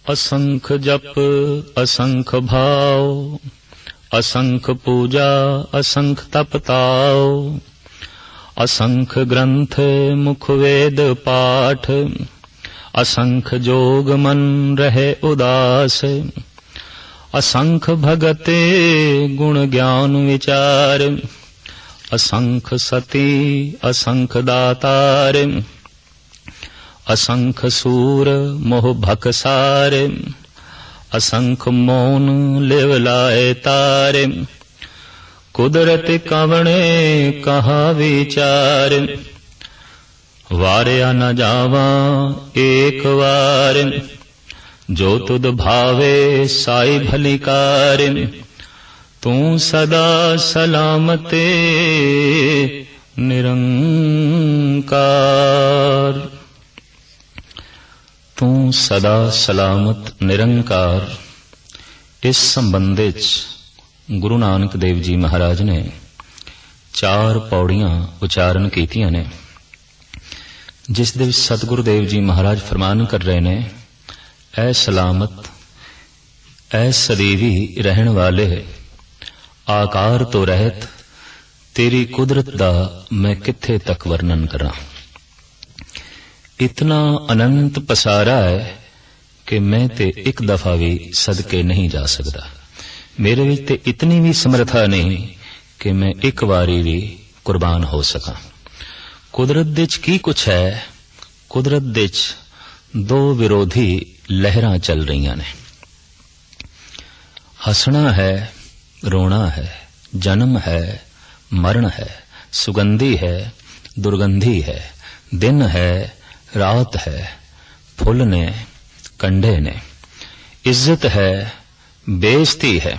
असंख जप असंख भाव, असंख पूजा असंख तपताओ, असंख ग्रंथ मुख वेद पाठ, असंख जोग मन रहे उदास, असंख भगते गुण ज्ञान विचार, असंख सती असंख दातार, असंख सूर मोह भकसार, असंख मौन लिव लाए तार, कुदरत कवणे कहा विचार, वारया न जावा एक वार, जो तुद भावे साई भलिकार, तू सदा सलामते निरंकार। तू सदा सलामत निरंकार। इस संबंध गुरु नानक देव जी महाराज ने 4 पौड़ियां उचारण कीतियां ने, जिस दे विच सतगुरु देव जी महाराज फरमान कर रहे ने, ऐ सलामत ऐ सदैवी रहन वाले, आकार तो रहत तेरी कुदरत दा मैं किथे तक वर्णन करा। इतना अनंत पसारा है कि मैं ते एक दफा भी सदके नहीं जा सकता। मेरे विच ते इतनी भी समर्था नहीं कि मैं एक बारी भी कुर्बान हो सका। कुदरत दे च की कुछ है? कुदरत दे च 2 विरोधी लहरां चल रही ने। हसना है, रोना है, जन्म है, मरण है, सुगंधी है, दुर्गंधी है, दिन है, रात है, फुल ने, कंडे ने, इज्जत है, बेइज्जती है,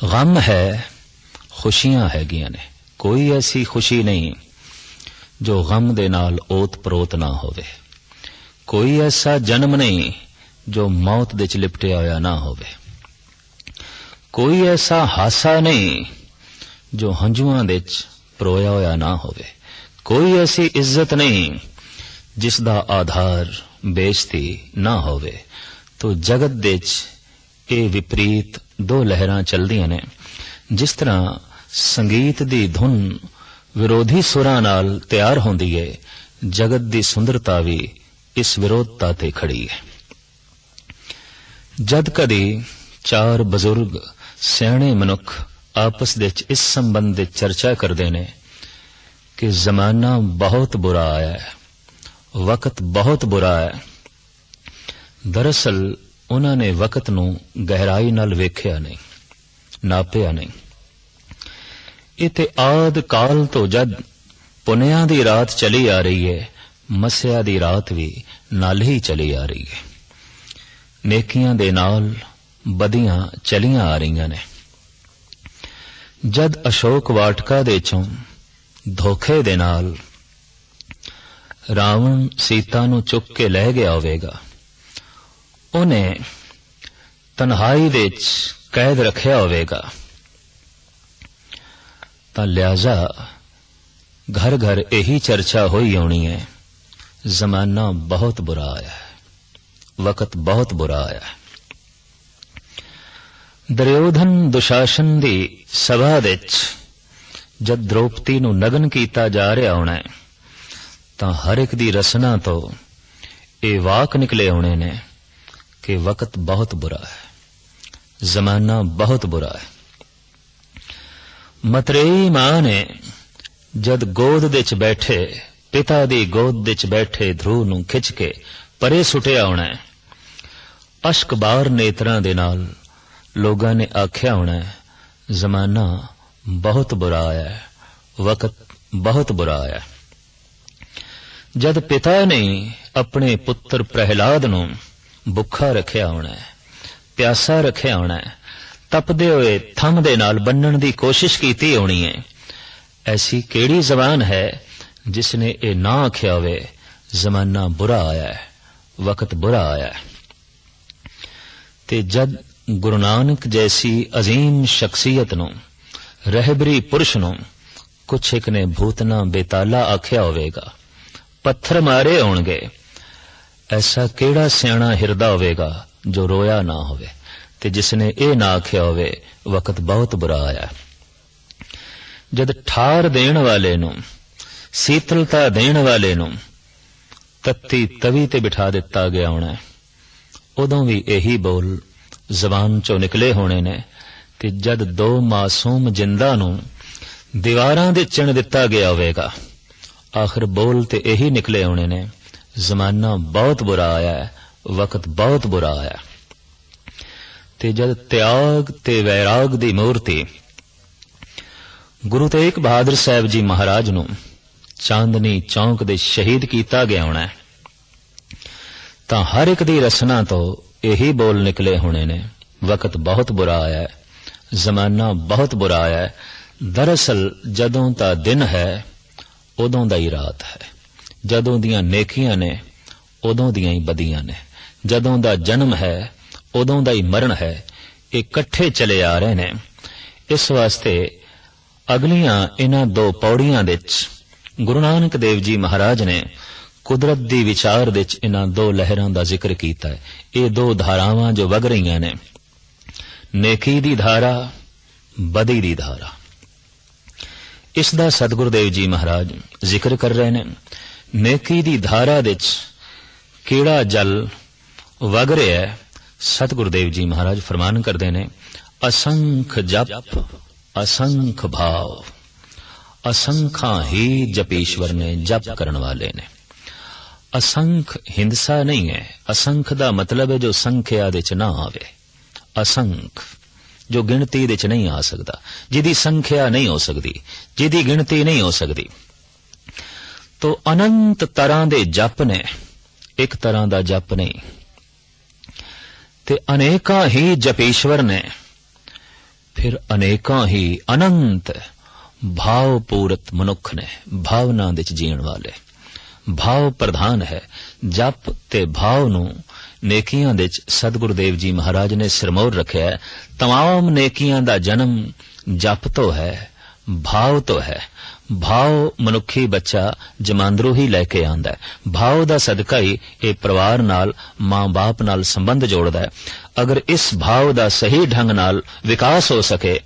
गम है, खुशियां हैगियां ने। कोई ऐसी खुशी नहीं जो गम दे नाल ओत परोत ना होवे। कोई ऐसा जन्म नहीं जो मौत दे च लिपटिया होया ना होवे। कोई ऐसा हासा नहीं जो हंजुआं दे च परोया होया ना होवे। कोई ऐसी इज्जत नहीं जिसदा आधार बेइज्जती ना होवे। तो जगत दे च ये विपरीत 2 लहरां चलदियां ने। जिस तरह संगीत दी धुन विरोधी सुरां नाल तैयार होंदी है, जगत दी सुंदरता भी इस विरोधता ते खड़ी है। जद कदी 4 बजुर्ग सियाणे मनुख आपस दे इस संबंध दे चर्चा करते ने कि जमाना बहुत बुरा आया है, वक्त बहुत बुरा है। दरअसल उन्होंने वक्त नूं गहराई नाल वेख्या नहीं, नापिया नहीं। इते आद काल तो जद पुनिया दी रात चली आ रही है, मस्या दी रात भी नाल ही चली आ रही है। नेकियां दे नाल बदियां चलियां आ रही ने। जद अशोक वाटका दे चों धोखे दे नाल रावण सीता नूं चुक के लै गया होवेगा, उन्हें तन्हाई दे च कैद रखिया होवेगा, तां लिहाजा घर घर यही चर्चा होई होनी है, जमाना बहुत बुरा आया है, वक्त बहुत बुरा आया है। दुर्योधन दुशासन दी सभा दे च जद द्रौपदी नूं नगन कीता जा रहा होना है, तां हर एक दी रसना तो ये वाक निकले होने ने कि वक्त बहुत बुरा है, जमाना बहुत बुरा है। मतरेई मां ने जद गोद दे च बैठे पिता दी गोद दे च बैठे ध्रुव नूं खिच के परे सुटिया होना है, अश्क बार नेत्रां दे नाल लोगां ने आख्या होना है, जमाना बहुत बुरा आया है, वक्त बहुत बुरा आया है। जद पिता ने अपने पुत्र प्रहलाद नूं भुखा रखिया होना है, प्यासा रखिया होना है, तपदे हुए थम दे नाल बन्नण दी कोशिश कीती होनी है। ऐसी केड़ी जबान है जिसने ये ना आख्या होवे जमाना बुरा आया है, वक्त बुरा आया है। ते जद गुरु नानक जैसी अजीम शख्सियत नूं, रहबरी पुरुष नूं कुछ एक ने भूतना बेताला आख्या होवेगा, पत्थर मारे होणगे, ਐਸਾ ਕਿਹੜਾ ਸਿਆਣਾ ਹਿਰਦਾ ਹੋਵੇਗਾ ਜੋ ਰੋਇਆ ਨਾ ਹੋਵੇ ਤੇ ਜਿਸਨੇ ਇਹ ਨਾ ਆਖਿਆ ਹੋਵੇ ਵਕਤ ਬਹੁਤ ਬੁਰਾ ਆਇਆ। ਜਦ ਠਾਰ ਦੇਣ ਵਾਲੇ ਨੂੰ, ਸੀਤਲਤਾ ਦੇਣ ਵਾਲੇ ਨੂੰ ਤੱਤੀ ਤਵੀ ਤੇ ਬਿਠਾ ਦਿੱਤਾ ਗਿਆ ਹੋਣਾ, ਉਦੋਂ ਵੀ ਇਹੀ ਬੋਲ ਜ਼ਬਾਨ ਚੋਂ ਨਿਕਲੇ ਹੋਣੇ ਨੇ। ਤੇ ਜਦ ਦੋ ਮਾਸੂਮ ਜਿੰਦਾ ਨੂੰ ਦੀਵਾਰਾਂ ਦੇ ਚਿਣ ਦਿੱਤਾ ਗਿਆ ਹੋਵੇਗਾ, ਆਖਰ ਬੋਲ ਤੇ ਇਹੀ ਨਿਕਲੇ ਹੋਣੇ ਨੇ, ਜ਼ਮਾਨਾ ਬਹੁਤ ਬੁਰਾ ਆਇਆ, ਵਕਤ ਬਹੁਤ ਬੁਰਾ ਆਇਆ। ਤੇ ਜਦ ਤਿਆਗ ਤੇ ਵੈਰਾਗ ਦੀ ਮੂਰਤੀ ਗੁਰੂ ਤੇਗ ਬਹਾਦਰ ਸਾਹਿਬ ਜੀ ਮਹਾਰਾਜ ਨੂੰ ਚਾਂਦਨੀ ਚੌਂਕ ਦੇ ਸ਼ਹੀਦ ਕੀਤਾ ਗਿਆ ਹੋਣਾ, ਤਾਂ ਹਰ ਇੱਕ ਦੀ ਰਸਨਾ ਤੋਂ ਇਹੀ ਬੋਲ ਨਿਕਲੇ ਹੋਣੇ ਨੇ, ਵਕਤ ਬਹੁਤ ਬੁਰਾ ਆਇਆ, ਜ਼ਮਾਨਾ ਬਹੁਤ ਬੁਰਾ ਆਇਆ। ਦਰਅਸਲ ਜਦੋਂ ਦਾ ਦਿਨ ਹੈ ਉਦੋਂ ਦਾ ਹੀ ਰਾਤ ਹੈ, ਜਦੋਂ ਦੀਆਂ ਨੇਕੀਆਂ ਨੇ ਉਦੋਂ ਦੀਆਂ ਹੀ ਬਦੀਆਂ ਨੇ, ਜਦੋਂ ਦਾ ਜਨਮ ਹੈ ਉਦੋਂ ਦਾ ਹੀ ਮਰਨ ਹੈ। ਇਹ ਇਕੱਠੇ ਚਲੇ ਆ ਰਹੇ ਨੇ। ਇਸ ਵਾਸਤੇ ਅਗਲੀਆਂ ਇਹਨਾਂ ਦੋ ਪੌੜੀਆਂ ਵਿੱਚ ਗੁਰੂ ਨਾਨਕ ਦੇਵ ਜੀ ਮਹਾਰਾਜ ਨੇ ਕੁਦਰਤ ਦੀ ਵਿਚਾਰ ਵਿੱਚ ਇਹਨਾਂ ਦੋ ਲਹਿਰਾਂ ਦਾ ਜ਼ਿਕਰ ਕੀਤਾ ਹੈ। ਇਹ ਦੋ ਧਾਰਾਵਾਂ ਜੋ ਵਗ ਰਹੀਆਂ ਨੇ, ਨੇਕੀ ਦੀ ਧਾਰਾ, ਬਦੀ ਦੀ ਧਾਰਾ, ਇਸ ਦਾ ਸਤਿਗੁਰੂ ਦੇਵ ਜੀ ਮਹਾਰਾਜ ਜ਼ਿਕਰ ਕਰ ਰਹੇ ਨੇ। ਨੇਕੀ ਦੀ ਧਾਰਾ ਵਿੱਚ ਕਿਹੜਾ ਜਲ ਵਗ ਰਿਹਾ ਹੈ, ਸਤਿਗੁਰੂ ਦੇਵ ਜੀ ਮਹਾਰਾਜ ਫਰਮਾਨ ਕਰਦੇ ਨੇ, ਅਸੰਖ ਜਪ ਅਸੰਖ ਭਾਵ, ਅਸੰਖਾਂ ਹੀ ਜਪੀਸ਼ਵਰ ਨੇ, ਜਪ ਕਰਨ ਵਾਲੇ ਨੇ। ਅਸੰਖ ਹਿੰਸਾ ਨਹੀਂ ਹੈ, ਅਸੰਖ ਦਾ ਮਤਲਬ ਹੈ ਜੋ ਸੰਖਿਆ ਦੇ ਚ ਨਾ ਆਵੇ। ਅਸੰਖ ਜੋ ਗਿਣਤੀ ਦੇ ਚ ਨਹੀਂ ਆ ਸਕਦਾ, ਜਿਹਦੀ ਸੰਖਿਆ ਨਹੀਂ ਹੋ ਸਕਦੀ, ਜਿਹਦੀ ਗਿਣਤੀ ਨਹੀਂ ਹੋ ਸਕਦੀ। ਤੋ ਅਨੰਤ ਤਰ੍ਹਾਂ ਦੇ ਜਪ ਨੇ, ਇੱਕ ਤਰ੍ਹਾਂ ਦਾ ਜਪ ਨਹੀਂ। ਤੇ ਅਨੇਕਾਂ ਹੀ ਜਪੀਸ਼ਵਰ ਨੇ, ਫਿਰ ਅਨੇਕਾਂ ਹੀ ਅਨੰਤ ਭਾਵ ਪੂਰਤ ਮਨੁੱਖ ਨੇ, ਭਾਵਨਾ ਵਿੱਚ ਜੀਣ ਵਾਲੇ। ਭਾਵ ਪ੍ਰਧਾਨ ਹੈ। ਜਪ ਤੇ ਭਾਵ ਨੂੰ ਨੇਕੀਆਂ ਵਿੱਚ ਸਤਿਗੁਰੂ ਦੇਵ ਜੀ ਮਹਾਰਾਜ ਨੇ ਸਿਰਮੌਰ ਰੱਖਿਆ ਹੈ। तमाम ਨੇਕੀਆਂ ਦਾ ਜਨਮ ਜਪ ਤੋਂ ਹੈ, ਭਾਵ ਤੋਂ ਹੈ। ਭਾਵ ਮਨੁੱਖੀ ਬੱਚਾ ਜਮਾਂਦਰੂ ਹੀ ਲੈ ਕੇ ਆਉਂਦਾ ਹੈ। ਭਾਵ ਦਾ ਸਦਕਾ ਹੀ ਇਹ ਪਰਿਵਾਰ ਨਾਲ, ਮਾਂ-ਬਾਪ ਨਾਲ ਸੰਬੰਧ ਜੋੜਦਾ ਹੈ। ਅਗਰ ਇਸ ਭਾਵ ਦਾ ਸਹੀ ਢੰਗ ਨਾਲ ਵਿਕਾਸ ਹੋ ਸਕੇ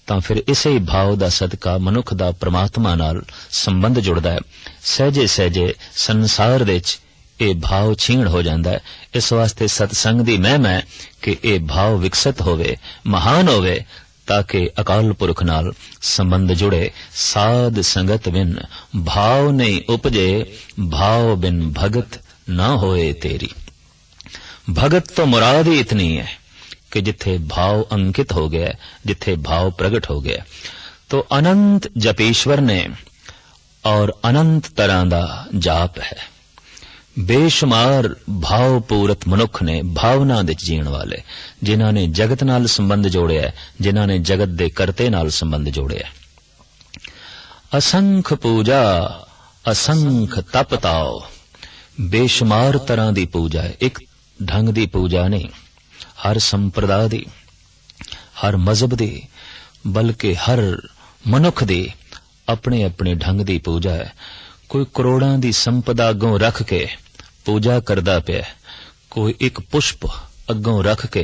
ਤਾਂ ਫਿਰ ਇਸੇ ਭਾਵ ਦਾ ਸਦਕਾ ਮਨੁੱਖ ਦਾ ਪ੍ਰਮਾਤਮਾ ਨਾਲ ਸੰਬੰਧ ਜੁੜਦਾ ਹੈ। ਸਹਿਜੇ ਸਹਿਜੇ ਸੰਸਾਰ ਵਿੱਚ ਇਹ ਭਾਵ ਛੀਣ ਹੋ ਜਾਂਦਾ ਹੈ। ਇਸ ਵਾਸਤੇ ਸਤਸੰਗ ਦੀ ਮਹਿਮਾ ਹੈ ਕਿ ਇਹ ਭਾਵ ਵਿਕਸਿਤ ਹੋਵੇ, ਮਹਾਨ ਹੋਵੇ, ਤਾਂ ਕਿ ਅਕਾਲ ਪੁਰਖ ਨਾਲ ਸੰਬੰਧ ਜੁੜੇ। ਸਾਧ ਸੰਗਤ ਬਿਨ ਭਾਵ ਨਹੀਂ ਉਪਜੇ, ਭਾਵ ਬਿਨ ਭਗਤ ਨਾ ਹੋਏ ਤੇਰੀ। ਭਗਤ ਤੋਂ ਮੁਰਾਦ ਹੀ ਇਤਨੀ ਹੈ ਕਿ ਜਿੱਥੇ ਭਾਵ ਅੰਕਿਤ ਹੋ ਗਿਆ, ਜਿੱਥੇ ਭਾਵ ਪ੍ਰਗਟ ਹੋ ਗਿਆ। तो अनंत जपेश्वर ने और अनंत तरह दा जाप है। बेशुमार भावपूरत मनुख ने, भावना दे जीण वाले, जिन्हां ने जगत नाल संबंध जोड़िया है, जिन्हां ने जगत दे करते नाल संबंध जोड़िया है। असंख पूजा असंख तप ताओ, बेशुमार तरह दी पूजा है। एक ढंग दी पूजा नहीं, हर संप्रदाय दी, हर मजहब दी, बल्कि हर मनुख दी अपने अपने ढंग दी पूजा है। कोई करोड़ां दी संपदा अगों रख के पूजा करदा पिया, कोई एक पुष्प अगों रख के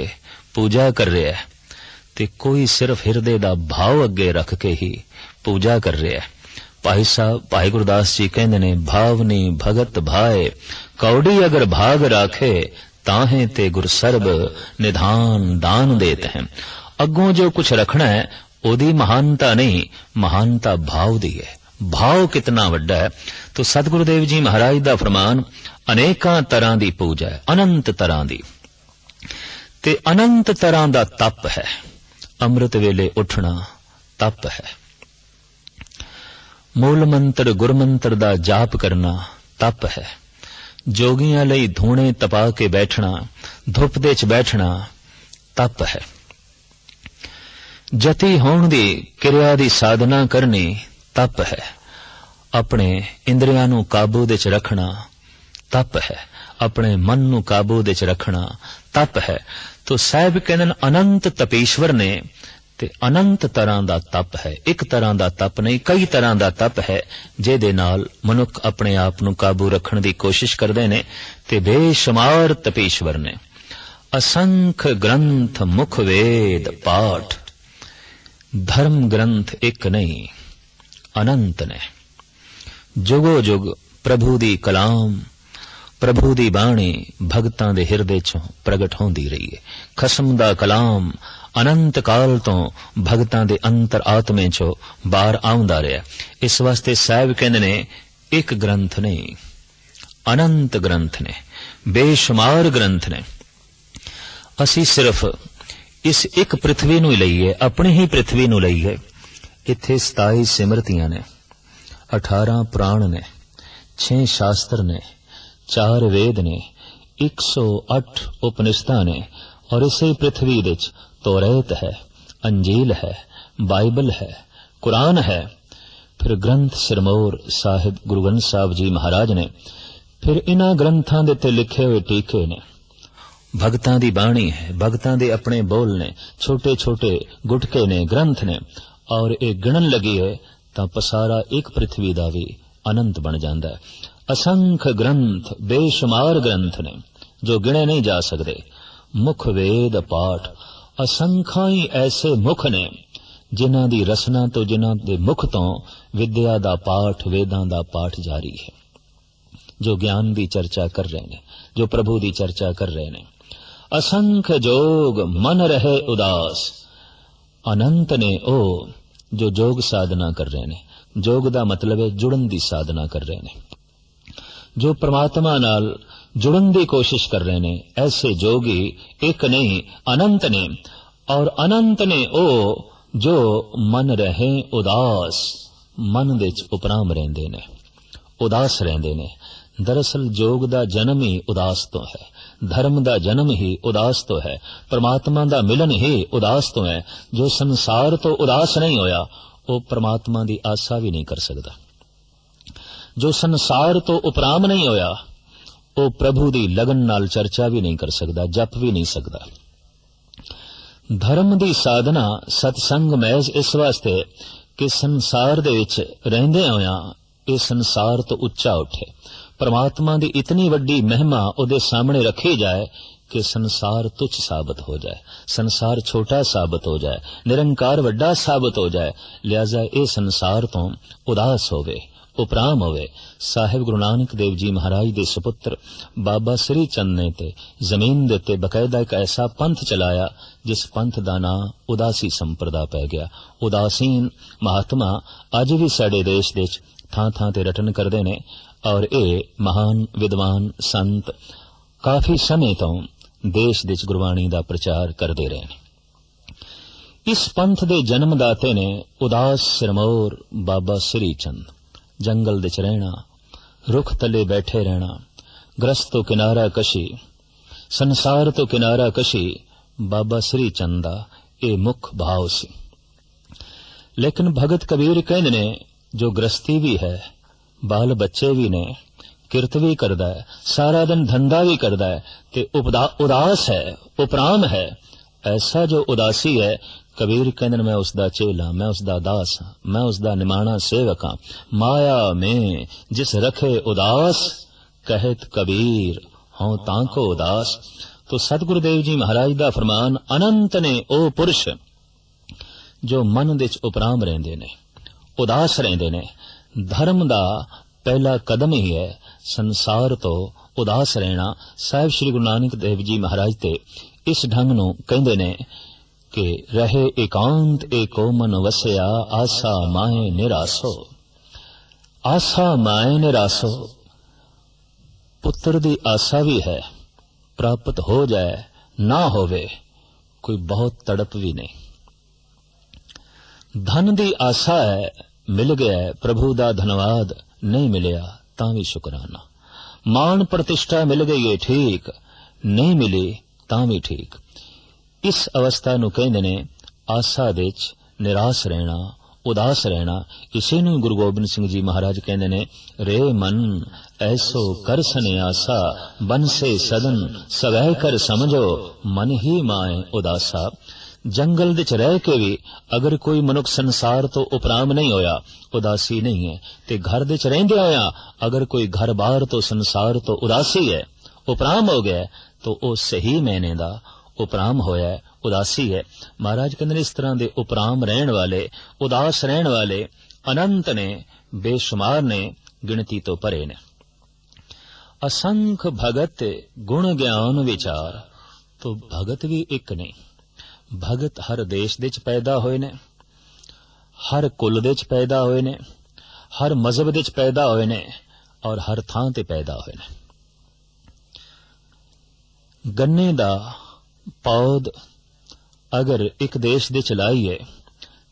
पूजा कर रहा है, ते कोई सिर्फ हिरदे दा भाव अगे रख के ही पूजा कर रहा है। भाई साहब भाई गुरदास जी कहंदे ने, भावनी भगत भाए कौड़ी अगर भाग राखे, ताहे ते गुर सर्ब निधान दान देते हैं। अगों जो कुछ रखना है ओदी महानता नहीं, महानता भाव दी है। भाव कितना वड्डा है। तो सतगुरुदेव जी महाराज दा फरमान, अनेकां तरह दी पूजा है, अनंत तरह दी, ते अनंत तरह दा तप है। अमृत वेले उठना तप है। मूल मंत्र गुरमंत्र दा जाप करना तप है। जोगियां लई धूणे तपा के बैठना, धुप दे च बैठना तप है। जति होण दी किरिया दी साधना करनी तप है। अपने इंद्रियां नू काबू दे च रखना तप है। अपने मन नू काबू दे च रखना तप है। तो साहिब कहंदे अनंत तपेश्वर ने ਤੇ ਅਨੰਤ ਤਰ੍ਹਾਂ ਦਾ ਤਪ ਹੈ। ਇੱਕ ਤਰ੍ਹਾਂ ਦਾ ਤਪ ਨਹੀਂ, ਕਈ ਤਰ੍ਹਾਂ ਦਾ ਤਪ ਹੈ ਜਿਹਦੇ ਨਾਲ ਮਨੁੱਖ ਆਪਣੇ ਆਪ ਨੂੰ ਕਾਬੂ ਰੱਖਣ ਦੀ ਕੋਸ਼ਿਸ਼ ਕਰਦੇ ਨੇ ਤੇ ਬੇਸ਼ੁਮਾਰ ਤਪੀਸ਼ਵਰ ਨੇ। ਅਸੰਖ ਗ੍ਰੰਥ ਮੁਖ ਵੇਦ ਪਾਠ, ਧਰਮ ਗ੍ਰੰਥ ਇੱਕ ਨਹੀਂ ਅਨੰਤ ਨੇ। ਜੁਗੋ ਜੁਗ ਪ੍ਰਭੂ ਦੀ ਕਲਾਮ, ਪ੍ਰਭੂ ਦੀ ਬਾਣੀ ਭਗਤਾਂ ਦੇ ਹਿਰਦੇ ਚੋਂ ਪ੍ਰਗਟ ਹੁੰਦੀ ਰਹੀ ਹੈ। ਖਸਮ ਦਾ ਕਲਾਮ ਅਨੰਤ ਕਾਲ ਤੋਂ ਭਗਤਾਂ ਦੇ ਅੰਤਰ ਆਤਮੇ ਚੋਂ ਬਾਹਰ ਆਉਂਦਾ ਰਿਹਾ। ਇਸ ਵਾਸਤੇ ਸਾਹਿਬ ਕਹਿੰਦੇ ਨੇ ਇੱਕ ਗ੍ਰੰਥ ਨਹੀਂ, ਅਨੰਤ ਗ੍ਰੰਥ ਨੇ, ਬੇਸ਼ੁਮਾਰ ਗ੍ਰੰਥ ਨੇ। ਅਸੀਂ ਸਿਰਫ ਇਸ ਇੱਕ ਪ੍ਰਿਥਵੀ ਨੂੰ ਹੀ ਲਈਏ, ਆਪਣੀ ਹੀ ਪ੍ਰਿਥਵੀ ਨੂੰ ਲਈਏ। ਇੱਥੇ 27 ਸਿਮਰਤੀਆਂ ਨੇ, 18 ਪੁਰਾਣ ਨੇ, 6 ਸ਼ਾਸਤਰ ਨੇ, 4 ਵੇਦ ਨੇ, 108 ਉਪਨਿਸ਼ਦਾਂ ਨੇ, ਔਰ ਇਸੇ ਪ੍ਰਿਥਵੀ ਵਿੱਚ ਤੌਰੇਤ ਹੈ, ਅੰਜੀਲ ਹੈ, ਬਾਈਬਲ ਹੈ, ਕੁਰਾਨ ਹੈ, ਫਿਰ ਗ੍ਰੰਥ ਸਿਰਮੌਰ ਸਾਹਿਬ ਗੁਰੂ ਗ੍ਰੰਥ ਸਾਹਿਬ ਜੀ ਮਹਾਰਾਜ ਨੇ, ਫਿਰ ਇਨ੍ਹਾਂ ਗ੍ਰੰਥਾਂ ਦੇ ਤੇ ਲਿਖੇ ਹੋਏ ਟੀਕੇ ਨੇ। ਭਗਤਾਂ ਦੀ ਬਾਣੀ ਹੈ, ਭਗਤਾਂ ਦੇ ਆਪਣੇ ਬੋਲ ਨੇ, ਛੋਟੇ ਛੋਟੇ ਗੁਟਕੇ ਨੇ, ਗ੍ਰੰਥ ਨੇ, ਔਰ ਇਹ ਗਿਣਨ ਲੱਗੀ ਹੈ ਤਾਂ ਪਸਾਰਾ ਇੱਕ ਪ੍ਰਿਥਵੀ ਦਾ ਵੀ ਅਨੰਤ ਬਣ ਜਾਂਦਾ ਹੈ। ਅਸੰਖ ਗ੍ਰੰਥ, ਬੇਸ਼ੁਮਾਰ ਗ੍ਰੰਥ ਨੇ ਜੋ ਗਿਣੇ ਨਹੀਂ ਜਾ ਸਕਦੇ। ਮੁਖ ਵੇਦ ਪਾਠ, ਅਸੰਖਾਂ ਹੀ ਐਸੇ ਮੁਖ ਨੇ ਜਿਨ੍ਹਾਂ ਦੀ ਰਸਨਾ ਤੋਂ, ਜਿਨ੍ਹਾਂ ਦੇ ਮੁਖ ਤੋਂ ਵਿਦਿਆ ਦਾ ਪਾਠ, ਵੇਦਾਂ ਦਾ ਪਾਠ ਜਾਰੀ ਹੈ, ਜੋ ਗਿਆਨ ਦੀ ਚਰਚਾ ਕਰ ਰਹੇ ਨੇ, ਜੋ ਪ੍ਰਭੂ ਦੀ ਚਰਚਾ ਕਰ ਰਹੇ ਨੇ। ਅਸੰਖ ਜੋਗ ਮਨ ਰਹੇ ਉਦਾਸ, ਅਨੰਤ ਨੇ ਉਹ ਜੋ ਜੋਗ ਸਾਧਨਾ ਕਰ ਰਹੇ ਨੇ। ਜੋਗ ਦਾ ਮਤਲਬ ਹੈ ਜੁੜਨ ਦੀ ਸਾਧਨਾ ਕਰ ਰਹੇ ਨੇ, ਜੋ ਪ੍ਰਮਾਤਮਾ ਨਾਲ ਜੁੜਨ ਦੀ ਕੋਸ਼ਿਸ਼ ਕਰ ਰਹੇ ਨੇ। ਐਸੇ ਜੋਗੀ ਇੱਕ ਨਹੀਂ ਅਨੰਤ ਨੇ, ਔਰ ਅਨੰਤ ਨੇ ਉਹ ਜੋ ਮਨ ਰਹੇ ਉਦਾਸ, ਮਨ ਵਿੱਚ ਉਪਰਾਮ ਰਹਿੰਦੇ ਨੇ, ਉਦਾਸ ਰਹਿੰਦੇ ਨੇ। ਦਰਅਸਲ ਜੋਗ ਦਾ ਜਨਮ ਹੀ ਉਦਾਸ ਤੋਂ ਹੈ, ਧਰਮ ਦਾ ਜਨਮ ਹੀ ਉਦਾਸ ਤੋਂ ਹੈ, ਪ੍ਰਮਾਤਮਾ ਦਾ ਮਿਲਨ ਹੀ ਉਦਾਸ ਤੋਂ ਹੈ। ਜੋ ਸੰਸਾਰ ਤੋਂ ਉਦਾਸ ਨਹੀਂ ਹੋਇਆ ਉਹ ਪ੍ਰਮਾਤਮਾ ਦੀ ਆਸਾ ਵੀ ਨਹੀਂ ਕਰ ਸਕਦਾ। ਜੋ ਸੰਸਾਰ ਤੋਂ ਉਪਰਾਮ ਨਹੀਂ ਹੋਇਆ ਉਹ ਪ੍ਰਭੂ ਦੀ ਲਗਨ ਨਾਲ ਚਰਚਾ ਵੀ ਨਹੀਂ ਕਰ ਸਕਦਾ, ਜਪ ਵੀ ਨਹੀਂ ਸਕਦਾ। ਧਰਮ ਦੀ ਸਾਧਨਾ ਸਤਸੰਗ ਮਹਿਜ਼ ਇਸ ਵਾਸਤੇ ਕਿ ਸੰਸਾਰ ਦੇ ਵਿੱਚ ਰਹਿੰਦੇ ਹੋਇਆਂ ਇਹ ਸੰਸਾਰ ਤੋਂ ਉੱਚਾ ਉੱਠੇ, ਪ੍ਰਮਾਤਮਾ ਦੀ ਇਤਨੀ ਵੱਡੀ ਮਹਿਮਾ ਉਹਦੇ ਸਾਹਮਣੇ ਰੱਖੀ ਜਾਏ ਕਿ ਸੰਸਾਰ ਤੁੱਛ ਸਾਬਤ ਹੋ ਜਾਏ, ਸੰਸਾਰ ਛੋਟਾ ਸਾਬਤ ਹੋ ਜਾਏ, ਨਿਰੰਕਾਰ ਵੱਡਾ ਸਾਬਤ ਹੋ ਜਾਏ। ਲਿਹਾਜ਼ਾ ਇਹ ਸੰਸਾਰ ਤੋਂ ਉਦਾਸ ਹੋਵੇ, ਉਪਰਾਮ ਹੋਵੇ। ਸਾਹਿਬ ਗੁਰੂ ਨਾਨਕ ਦੇਵ ਜੀ ਮਹਾਰਾਜ ਦੇ ਸੁਪੁੱਤਰ ਬਾਬਾ ਸ੍ਰੀ ਚੰਦ ਨੇ ਤੇ ਜ਼ਮੀਨ ਦੇ ਉੱਤੇ ਬਕਾਇਦਾ ਇੱਕ ਐਸਾ ਪੰਥ ਚਲਾਇਆ ਜਿਸ ਪੰਥ ਦਾ ਨਾਂ ਉਦਾਸੀ ਸੰਪਰਦਾ ਪੈ ਗਿਆ। ਉਦਾਸੀਨ ਮਹਾਤਮਾ ਅੱਜ ਵੀ ਸਾਡੇ ਦੇਸ਼ ਦੇ ਵਿੱਚ ਥਾਂ ਥਾਂ ਤੇ ਰਟਨ ਕਰਦੇ ਨੇ, ਔਰ ਇਹ ਮਹਾਨ ਵਿਦਵਾਨ ਸੰਤ ਕਾਫੀ ਸਮੇਂ ਤੋਂ ਦੇਸ਼ ਵਿੱਚ ਗੁਰਬਾਣੀ ਦਾ ਪ੍ਰਚਾਰ ਕਰਦੇ ਰਹੇ ਨੇ। ਇਸ ਪੰਥ ਦੇ ਜਨਮਦਾਤੇ ਨੇ ਉਦਾਸ ਸਿਰਮੌਰ ਬਾਬਾ ਸ੍ਰੀ ਚੰਦ। ਜੰਗਲ ਵਿੱਚ ਰਹਿਣਾ, ਰੁੱਖ ਤਲੇ ਬੈਠੇ ਰਹਿਣਾ, ਗ੍ਰਸਤ ਤੋਂ ਕਿਨਾਰਾ ਕਸ਼ੀ, ਸੰਸਾਰ ਤੋਂ ਕਿਨਾਰਾ ਕਸ਼ੀ ਬਾਬਾ ਸ੍ਰੀ ਚੰਦ ਦਾ ਇਹ ਮੁੱਖ ਭਾਵ ਸੀ। ਲੇਕਿਨ ਭਗਤ ਕਬੀਰ ਕਹਿੰਦੇ ਨੇ ਜੋ ਗ੍ਰਸਤੀ ਵੀ ਹੈ, ਬਾਲ ਬੱਚੇ ਵੀ ਨੇ, ਕਿਰਤ ਵੀ ਕਰਦਾ ਹੈ, ਸਾਰਾ ਦਿਨ ਧੰਦਾ ਵੀ ਕਰਦਾ ਹੈ ਤੇ ਉਦਾਸ ਹੈ, ਉਪਰਾਮ ਹੈ। ਐਸਾ ਜੋ ਉਦਾਸੀ ਹੈ, ਕਬੀਰ ਕਹਿੰਦੇ ਮੈਂ ਉਸ ਦਾ ਚੇਲਾ, ਮੈਂ ਉਸ ਦਾ ਦਾਸ ਹਾਂ, ਮੈਂ ਉਸ ਦਾ ਨਿਮਾਣਾ ਸੇਵਕ ਹਾਂ। ਮਾਇਆ ਮੈਂ ਜਿਸ ਰਖੇ ਉਦਾਸ, ਕਹਿਤ ਕਬੀਰ ਹਉ ਤਾਂ ਕੋ ਉਦਾਸ। ਤੋ ਸਤਿਗੁਰੂ ਦੇਵ ਜੀ ਮਹਾਰਾਜ ਦਾ ਫਰਮਾਨ, ਅਨੰਤ ਨੇ ਉਹ ਪੁਰਸ਼ ਜੋ ਮਨ ਵਿੱਚ ਉਪਰਾਮ ਰਹਿੰਦੇ ਨੇ, ਉਦਾਸ ਰਹਿੰਦੇ ਨੇ। ਧਰਮ ਦਾ ਪਹਿਲਾ ਕਦਮ ਹੀ ਹੈ ਸੰਸਾਰ ਤੋਂ ਉਦਾਸ ਰਹਿਣਾ। ਸਾਹਿਬ ਸ੍ਰੀ ਗੁਰੂ ਨਾਨਕ ਦੇਵ ਜੀ ਮਹਾਰਾਜ ਤੇ ਇਸ ਢੰਗ ਨੂੰ ਕਹਿੰਦੇ ਨੇ ਕਿ ਰਹੇ ਇਕਾਂਤ ਏਕੋ ਮਨ ਵਸਿਆ, ਆਸਾ ਮਾਏ ਨਿਰਾਸੋ। ਆਸਾ ਮਾਏ ਨਿਰਾਸੋ, ਪੁੱਤਰ ਦੀ ਆਸਾ ਵੀ ਹੈ, ਪ੍ਰਾਪਤ ਹੋ ਜਾਏ ਨਾ ਹੋਵੇ ਕੋਈ ਬਹੁਤ ਤੜਪ ਵੀ ਨਹੀਂ। ਧਨ ਦੀ ਆਸਾ ਹੈ, ਮਿਲ ਗਿਆ ਪ੍ਰਭੂ ਦਾ ਧੰਨਵਾਦ, ਨਹੀਂ ਮਿਲਿਆ ਤਾਂ ਵੀ ਸ਼ੁਕਰਾਨਾ। ਮਾਣ ਪ੍ਰਤਿਸ਼ਠਾ ਮਿਲ ਗਈ ਹੈ ਠੀਕ, ਨਹੀਂ ਮਿਲੀ ਤਾਂ ਵੀ ਠੀਕ। ਇਸ ਅਵਸਥਾ ਨੂੰ ਕਹਿੰਦੇ ਨੇ ਆਸਾ ਵਿੱਚ ਨਿਰਾਸ਼ ਰਹਿਣਾ, ਉਦਾਸ ਰਹਿਣਾ। ਇਸੇ ਨੂੰ ਗੁਰੂ ਗੋਬਿੰਦ ਸਿੰਘ ਜੀ ਮਹਾਰਾਜ ਕਹਿੰਦੇ ਨੇ, ਰੇ ਮਨ ਐਸੋ ਕਰ ਸੰਿਆਸਾ, ਬੰਸੇ ਸਦਨ ਸਵੈ ਕਰ ਸਮਝੋ, ਮਨ ਹੀ ਮਾਏ ਉਦਾਸਾ। जंगल विच रह के भी अगर कोई मनुख संसार तो उपराम नहीं होया, उदासी नहीं है, ते घर विच रहिंदे होया अगर कोई घर बाहर तो संसार तो उदासी है, उपराम हो गया, तो वो सही मैने दा उपराम होया है, उदासी है। महाराज कहते इस तरह दे उपराम रहन वाले, उदास रहन वाले अनंत ने, बेशुमार ने, गिनती तो परे ने। असंख भगत गुण ज्ञान विचार, तो भगत भी एक नहीं। भगत हर देश दे च पैदा होए ने, हर कुल दे च पैदा होए ने, हर मजहब दे च पैदा होए ने, और हर थां ते पैदा होए ने। गन्ने दा पौध अगर एक देश दे च लाइए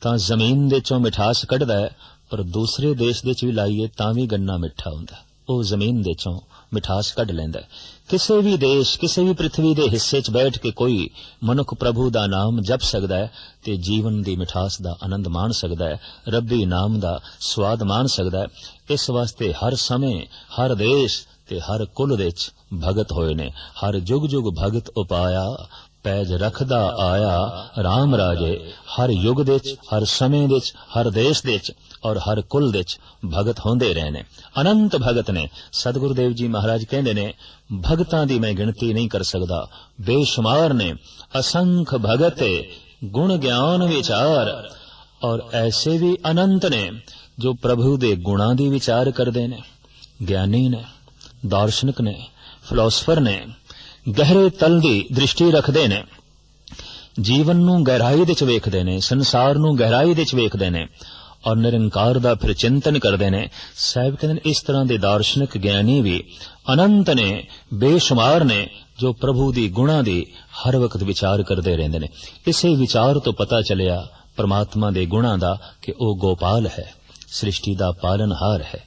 तां जमीन दे चों मिठास कढदा है, पर दूसरे देश दे च भी लाइए तां भी गन्ना मिठा हुंदा, ਉਹ ਜ਼ਮੀਨ ਦੇ ਚੋਂ ਮਿਠਾਸ ਕੱਢ ਲੈਂਦਾ। ਕਿਸੇ ਵੀ ਦੇਸ਼, ਕਿਸੇ ਵੀ ਪ੍ਰਿਥਵੀ ਦੇ ਹਿੱਸੇ 'ਚ ਬੈਠ ਕੇ ਕੋਈ ਮਨੁੱਖ ਪ੍ਰਭੂ ਦਾ ਨਾਮ ਜਪ ਸਕਦਾ ਹੈ ਤੇ ਜੀਵਨ ਦੀ ਮਿਠਾਸ ਦਾ ਆਨੰਦ ਮਾਣ ਸਕਦਾ ਹੈ, ਰੱਬੀ ਨਾਮ ਦਾ ਸਵਾਦ ਮਾਣ ਸਕਦਾ ਹੈ। ਇਸ ਵਾਸਤੇ ਹਰ ਸਮੇਂ, ਹਰ ਦੇਸ਼ ਤੇ ਹਰ ਕੁਲ ਦੇ 'ਚ ਭਗਤ ਹੋਏ ਨੇ। ਹਰ ਜੁਗ ਜੁਗ ਭਗਤ ਉਪਾਇਆ, ਪੈਜ ਰੱਖਦਾ ਆਇਆ ਰਾਮ ਰਾਜੇ। ਹਰ ਯੁਗ ਦੇ 'ਚ, ਹਰ ਸਮੇਂ ਦੇ 'ਚ, ਹਰ ਦੇਸ਼ ਦੇ 'ਚ और हर कुल दे भगत होंदे रहे ने। अनंत भगत ने। सतगुरुदेव जी महाराज कहंदे ने भगतां दी मैं गिणती नहीं कर सकदा, बेशुमार ने। असंख भगत गुण ज्ञान विचार, और ऐसे भी अनंत ने जो प्रभु दे गुणां दी विचार करदे ने। ज्ञानी ने, दार्शनिक ने, फिलोसफर ने, गहरे तल दी दृष्टि रखदे ने, जीवन नूं गहराई दे च वेखदे ने, संसार नूं गहराई दे च वेखदे ने, और निरंकार दा फिर चिंतन करते हैं। साहिब कहते इस तरह के दार्शनिक ज्ञानी भी अनंत ने, बेशुमार ने, जो प्रभु दी गुणा दी हर वक्त विचार करते रहते हैं। इसे विचार तो पता चलिया परमात्मा दे गुणा दा कि वो गोपाल है, सृष्टि दा पालनहार है।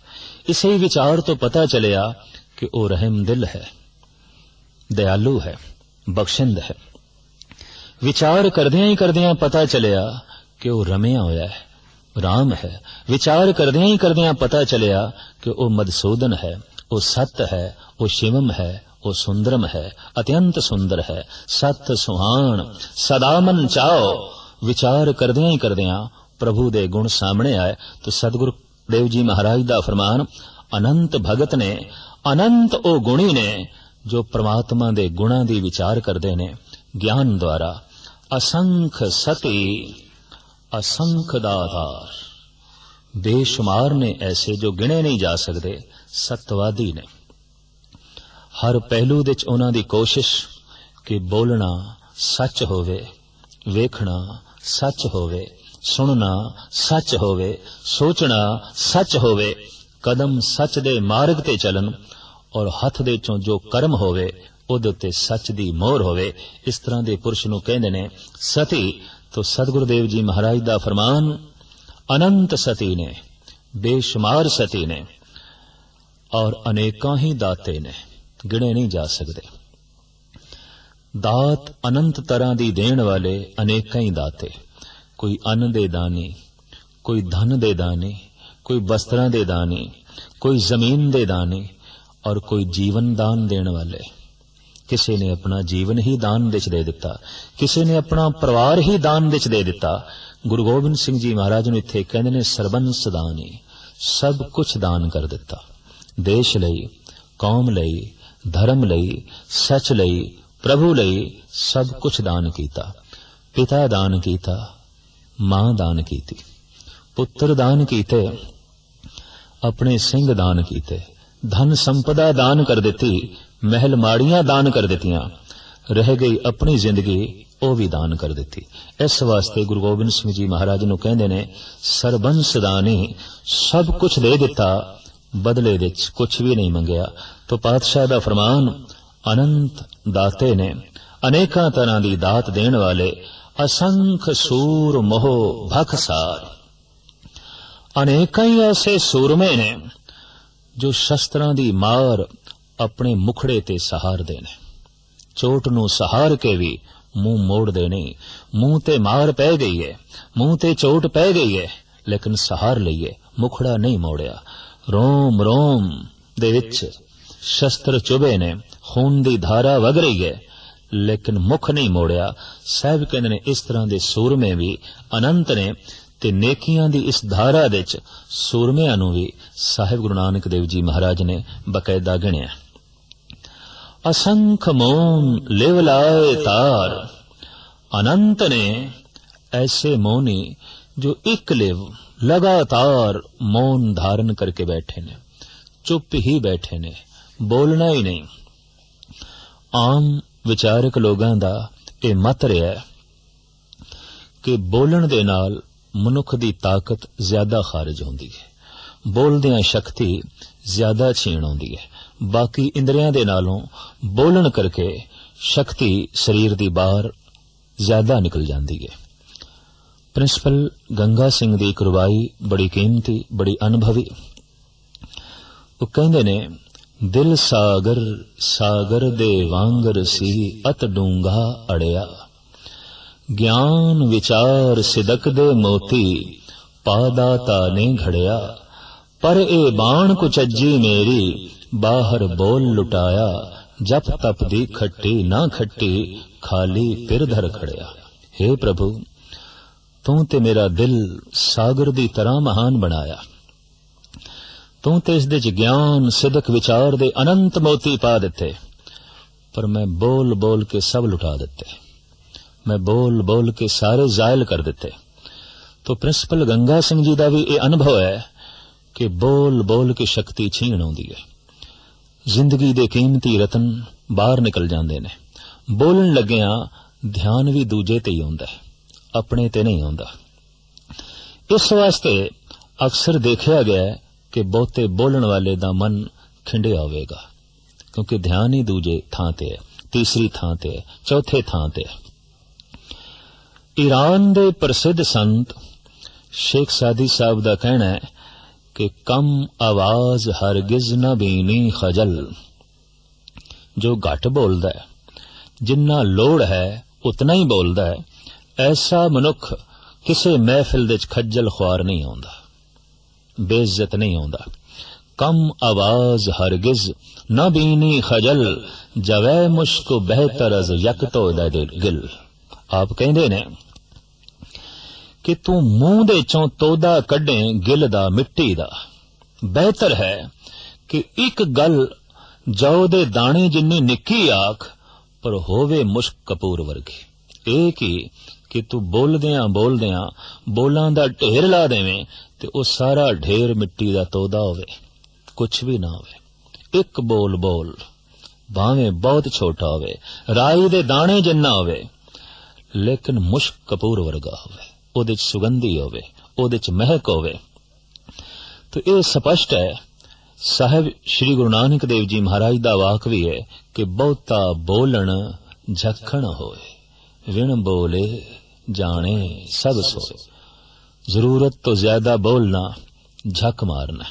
इसे विचार तो पता चलिया कि वो रहम दिल है, दयालु है, बख्शिंद है। विचार करदियां ही करदियां पता चलिया कि वो रमिया होया है, राम है। विचार करदियां ही करदियां पता चलिया कि वो मधुसूदन है, वो सत्य है, वो शिवम है, वो सुंदरम है, अत्यंत सुंदर है, सत्य सुहान सदा मन चाओ। विचार करदियां ही करदियां प्रभु दे गुण सामने आए तो सतगुरु देव जी महाराज दा फरमान, अनंत भगत ने, अनंत ओ गुणी ने जो परमात्मा दे गुणां दी विचार करदे ने ज्ञान द्वारा। असंख सती असंख दातार, बेशुमार ने ऐसे जो गिने नहीं जा सकते। सत्यवादी ने, हर पहलू दे च उन्हां दी कोशिश कि बोलना सच होवे, वेखना सच होवे, सुनना सच होवे, सोचना सच होवे, कदम सच दे मार्ग ते चलन, और हथ दे चों जो कर्म होवे उहदे ते सच दी मोहर होवे। इस तरह दे पुरुष नूं कहंदे ने सती। तो सतगुरुदेव जी महाराज दा फरमान, अनंत सती ने, बेशुमार सती ने, और अनेकां ही दाते ने, गिने नहीं जा सकते। दात अनंत तरह दी देण वाले अनेकां ही दाते। कोई अन्न दे दानी, कोई धन दे दानी, कोई वस्त्रां दे दानी, कोई जमीन दे दानी, और कोई जीवन दान देण वाले। किसी ने अपना जीवन ही दान विच दे दिता, किसी ने अपना परिवार ही दान विच दे दिता। गुरु गोबिंद सिंह जी महाराज ने इत्थे कहंदे ने सरबंस दानी, सब कुछ दान कर दिता। देश लई, कौम लई, धर्म लई, सच लई, प्रभु लई सब कुछ दान कीता। पिता दान कीता, मां दान कीती, पुत्र दान कीते, अपने सिंह दान कीते, धन संपदा दान कर दिती, महल माड़ियां दान कर दितियां, रह गई अपनी जिंदगी वो भी दान कर दिती। इस वास्ते गुरु गोबिंद सिंह जी महाराज नूं कहंदे ने सरबंस दानी, सब कुछ दे दिता, बदले विच कुछ भी नहीं मंगया। तो पातशाह दा फरमान, अनंत दाते ने, अनेकां तरह दी दात देण वाले, असंख सूर मोह भखसार। अनेकां ही ऐसे सूरमे ने जो शस्त्रां दी मार अपने मुखड़े ते सहार देने, चोट नूं सहार के भी मुंह मोड़ देने। मुंह ते मार पै गई है, मुंह ते चोट पै गई है, लेकिन सहार लईए, मुखड़ा नहीं मोड़िया। रोम रोम दे विच शस्त्र चुभे ने, खून दी धारा वग रही है, लेकिन मुख नहीं मोड़िया। साहिब कहंदे ने इस तरह दे सूरमे भी अनंत ने ते नेकियां दी इस धारा दे च सूरमिਆਂ ਨੂੰ भी साहिब गुरु नानक देव जी महाराज ने बकायदा गिणिया। असंख मौन लिव लाए तार, अनंत ने ऐसे मौनी जो एक लिव लगातार मौन धारण करके बैठे ने, चुप ही बैठे ने, बोलना ही नहीं। आम विचारक लोगों का यह मत रहा कि बोलण दे नाल मनुख की ताकत ज्यादा खारिज होंदी है, बोलदियां शक्ति ज्यादा छीण आउंदी है। बाकी इंद्रियां दे नालों बोलण करके शक्ति शरीर दी बाहर ज्यादा निकल जाती है। प्रिंसिपल गंगा सिंह दी करवाई बड़ी कीमती, बड़ी अनुभवी। वो कहंदे ने, दिल सागर सागर दे वांगर सी अत डूंगा अड़िया, ज्ञान विचार सिदक दे मोती पादाता ने घड़िया, पर ए बाण कुचज्जी मेरी बाहर बोल लुटाया, जप तप दी खट्टी ना खट्टी खाली फिर धर खड़िया। हे प्रभु, तू ते मेरा दिल सागर दी तरह महान बनाया, तू ते इस दे ज्ञान सिदक विचार दे अनंत मोती पा दिते, पर मैं बोल बोल के सब लुटा दिते, मैं बोल बोल के सारे जायल कर दिते। तो प्रिंसिपल गंगा सिंह जी का भी यह अनुभव है कि बोल बोल के शक्ति छीण आउंदी है। जिंदगी दे कीमती रतन बाहर निकल जाते ने। बोलन लग्या ध्यान भी दूजे ते ही आउंदा है, अपने ते नहीं आउंदा। इस वास्ते अक्सर देखा गया है कि बहुते बोलन वाले दा मन खिंडिया होवेगा, क्योंकि ध्यान ही दूजे थां ते है, तीसरी थां ते है, चौथे थां ते है। ईरान दे प्रसिद्ध संत शेख सादी साहब दा कहना है कि कम आवाज हरगिज न बीनी खजल। जो घट बोलदा है, जिन्ना लोड़ है उतना ही बोलदा है, ऐसा मनुख किसी महफिल दे खज्जल ख्वार नहीं आउंदा, बेइज्जत नहीं आउंदा। कम आवाज हरगिज न बीनी खजल, जवै मुश्क बेहतर अज यकतो दे गिल। आप कहंदे ने कि तू मुंह दे चों तोदा कड्डे गिल दा मिट्टी दा, बेहतर है कि एक गल जौ दे दाने जिन्नी निक्की आख पर होवे मुश्क कपूर वर्गी। एक ही कि तू बोलदियां बोलां दा ढेर ला देवें ते ओ सारा ढेर मिट्टी दा तोदा होवे, कुछ भी ना होवे। एक बोल बोल भावें बहुत छोटा होवे, राई दे दाने जिन्ना होवे, लेकिन मुश्क कपूर वर्गा होवे, ओदे च सुगंधी होवे, ओदे च महक होवे। तो यह स्पष्ट है। साहिब श्री गुरु नानक देव जी महाराज दा वाक भी है कि बहुता बोलन झखण होए, विण बोले जाने सब सोए। जरूरत तो ज्यादा बोलना, झक मारना।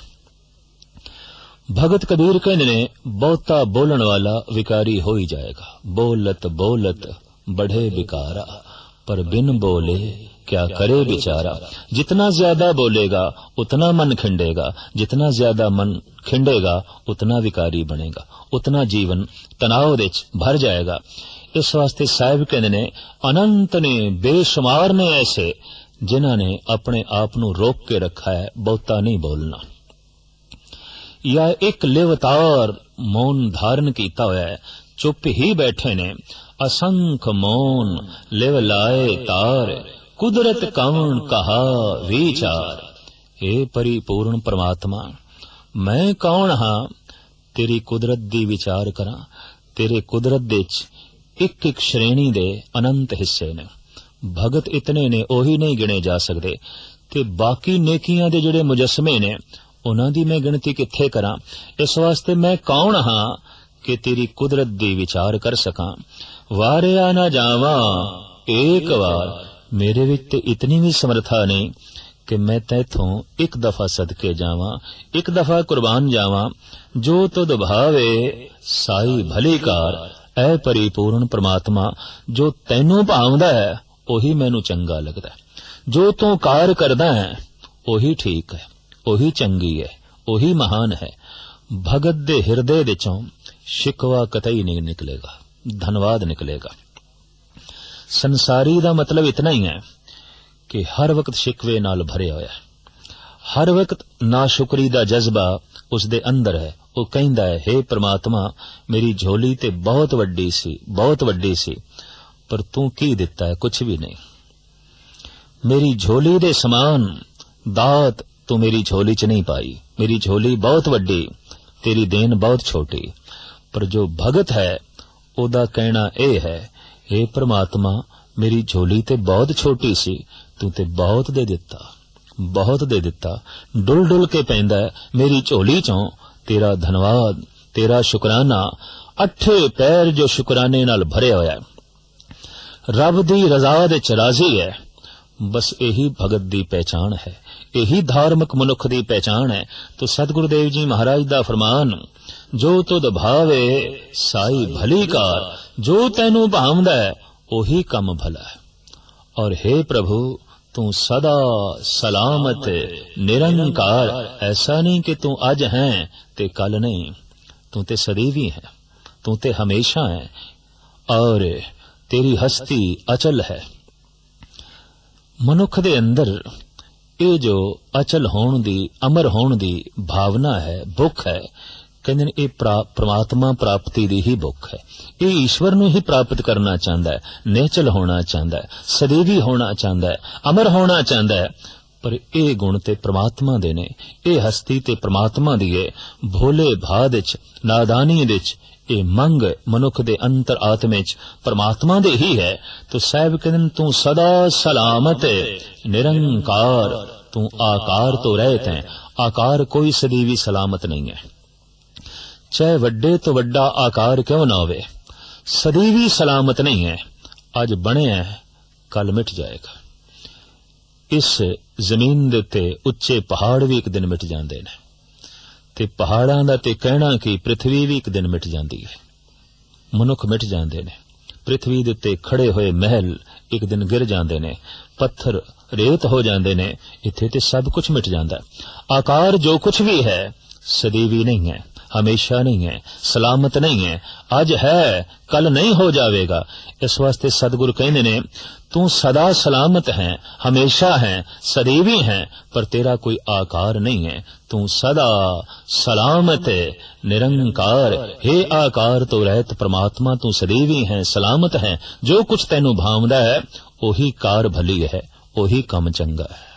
भगत कबीर कहने ने, बहुता बोलन वाला विकारी हो ही जाएगा। बोलत बोलत बढ़े बिकारा, पर बिन बोले क्या करे बेचारा। जितना ज्यादा बोलेगा उतना मन खिंडेगा, जितना ज्यादा मन खिंडेगा उतना विकारी बनेगा, उतना जीवन तनाव दे भर जाएगा। इस वास्ते साहिब कहने ने, अनंत ने बेशुमार ने ऐसे जिन्हां ने अपने आप नू रोक के रखा है बहुता नहीं बोलना, या एक लिवतार मौन धारण कीता होया है, चुप ही बैठे ने। असंख मौन लिव लाए तार, कुदरत कौन कहा विचार। हे परिपूर्ण परमात्मा, मैं कौन हाँ तेरी कुदरत दी विचार करा। तेरे कुदरत दे एक एक श्रेणी दे अनंत हिस्से ने। भगत इतने ने ओही नहीं गिने जा सकते, ते बाकी नेकियां दे जिहड़े मुजस्मे ने उन्हां दी मैं गिनती कित्थे करा। इस वास्ते मैं कौन हाँ कि तेरी कुदरत दी विचार कर सकां। वारिया ना जावा एक बार, मेरे विच ते इतनी भी समर्था नहीं कि मैं तैथों एक दफा सदके जावां, एक दफा कुर्बान जावां। जो तुद भावे साई भली कार। ऐ परिपूर्ण परमात्मा, जो तैनू भावदा है ओही मैनू चंगा लगदा है। जो तू कार करदा है ओही ठीक है, ओही चंगी है, ओही महान है। भगत दे हिरदे विचों शिकवा कतई नहीं निकलेगा। धनवाद निकलेगा। संसारी दा मतलब इतना ही है कि हर वक्त शिकवे नाल भरे होया, हर वक्त नाशुकरी दा जज्बा उसदे अंदर है। वो कहंदा है, हे परमात्मा मेरी झोली ते बहुत वड्डी सी, पर तू की दिता है? कुछ भी नहीं। मेरी झोली दे समान दात तू मेरी झोली च नहीं पाई। मेरी झोली बहुत वड्डी, तेरी देन बहुत छोटी। पर जो भगत है ओदा कहना यह है, हे परमात्मा मेरी झोली ते बहुत छोटी सी, तू ते बहुत दे दिता। डुल डुल के पैंदा है मेरी झोली चों तेरा धनवाद, तेरा शुकराना। अठे पैर जो शुकराने नाल भरे होया है, रब दी रज़ा दे च राज़ी है। बस यही भगत दी पहचान है, यही धार्मिक मनुख दी पहचान है। तो सतगुरुदेव जी महाराज दा फरमान, जो तुद भावे साई भली कार, जो तैनू भावदा है ओही कम भला है। और हे प्रभु तू सदा सलामत निरंकार, ऐसा नहीं कि तू अज है ते कल नहीं, तू ते सदैवी है, तू ते हमेशा है, और तेरी हस्ती अचल है। मनुख दे अंदर ये जो अचल होण दी, अमर होण दी भावना है, भुख है, कहंदे ने ये परमात्मा प्राप्ति दी ही भुख है। ये ईश्वर नूं ही प्राप्त करना चाहता है, नेचल होना चाहता है, सदैवी होना चाहता है, अमर होना चाहता है। पर ये गुण ते परमात्मा दे ने, ये हस्ती ते परमात्मा दी है। भोले भाद विच, नादानी विच ये मंग मनुख दे अंतर आत्मे च परमात्मा दे ही है। तो साहब कहंदे तू सदा सलामत निरंकार, तू आकार तो रहत है, आकार कोई सदैवी सलामत नहीं है। चाहे वड्डे तो वड्डा आकार क्यों ना होवे, सदैवी सलामत नहीं है। अज बने है कल मिट जाएगा। इस जमीन दे उत्ते उच्चे पहाड़ भी एक दिन मिट जांदे ने, ते पहाड़ां दा ते कहना कि पृथ्वी भी एक दिन मिट जांदी है। मनुख मिट जांदे ने, पृथ्वी दे उत्ते खड़े होए महल एक दिन गिर जांदे ने, पत्थर रेत हो जांदे ने, इत्थे ते सब कुछ मिट जांदा है। आकार जो कुछ भी है सदैवी नहीं है, हमेशा नहीं है, सलामत नहीं है। अज है कल नहीं हो जाएगा। इस वास्ते सतगुरु कहने ने, तू सदा सलामत है, हमेशा है, सदैवी है, पर तेरा कोई आकार नहीं है। तू सदा सलामत निरंकार, हे आकार तो रहत परमात्मा, तू सदैवी है, सलामत है। जो कुछ तैनू भावदा है ओही कार भली है, ओही कम चंगा है।